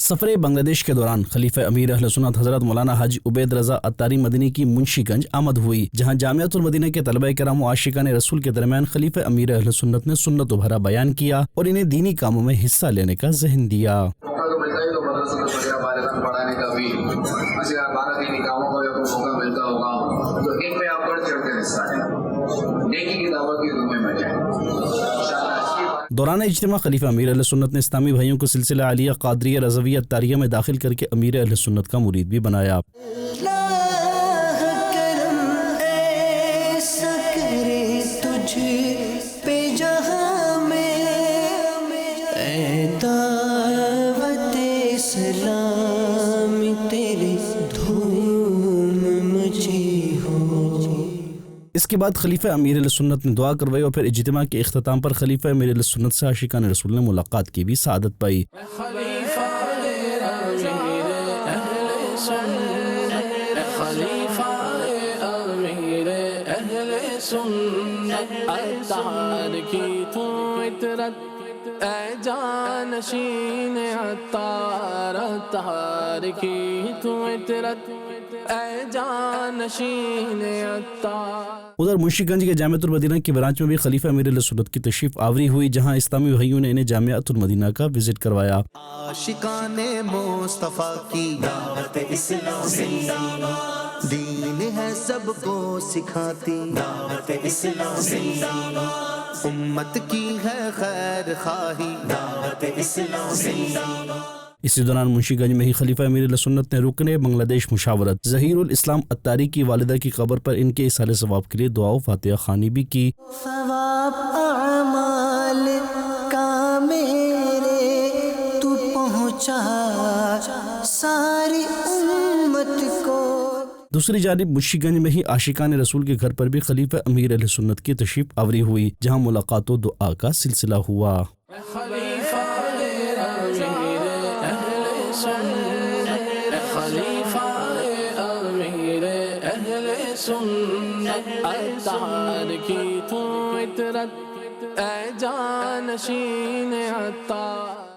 سفر بنگلہ کے دوران خلیفہ امیر اہل سنت حضرت مولانا حاجی عبید رضا عطاری مدنی کی منشی گنج آمد ہوئی، جہاں جامعۃ المدینہ کے طلبہ کرام و عاشقان رسول کے درمیان خلیفہ امیر اہل سنت نے سنت و بھرا بیان کیا اور انہیں دینی کاموں میں حصہ لینے کا ذہن دیا۔ پڑھانے کا بھی بارہ دینی کاموں کا بھی موقع ملتا ہوگا تو ان میں آپ بڑھ چڑھ کر حصہ لیں، نیکی کی دعوت کی دنیا میں جائیں۔ دوران اجتماع خلیفہ امیر اہل سنت نے اسلامی بھائیوں کو سلسلہ عالیہ قادریہ رضویہ عطاریہ میں داخل کر کے امیر اہل سنت کا مرید بھی بنایا۔ اس کے بعد خلیفہ امیر اہل سنت نے دعا کروائی اور پھر اجتماع کے اختتام پر خلیفہ امیر اہل سنت سے عاشقان رسول نے ملاقات کی بھی سعادت پائی۔ اے جانشین عطار عطار کی تو عطرت، اے جانشین عطار۔ ادھر منشی گنج کے جامعۃ المدینہ کی برانچ میں بھی خلیفہ امیر اہل سنت کی تشریف آوری ہوئی، جہاں اسلامی بھائیوں نے انہیں جامعۃ المدینہ کا وزٹ کروایا۔ عاشقان مصطفیٰ کی دعوت اسلام دین ہے سب کو سکھاتی، دعوت اسلام امت کی ہے خیر خواہی، دعوت اسلام۔ اسی دوران منشی گنج میں ہی خلیفہ امیر اہل سنت نے رکن بنگلہ دیش مشاورت ظہیر الاسلام عطاری کی والدہ کی قبر پر ان کے ایصال ثواب کے لیے دعا و فاتحہ خوانی بھی کی۔ ثواب اعمال کا میرے تو پہنچا ساری امت کو۔ دوسری جانب منشی گنج میں ہی عاشقان رسول کے گھر پر بھی خلیفہ امیر اہل سنت کی تشریف آوری ہوئی، جہاں ملاقات و دعا کا سلسلہ ہوا۔ عطار کی تو عطرت، اے جانشین عطار۔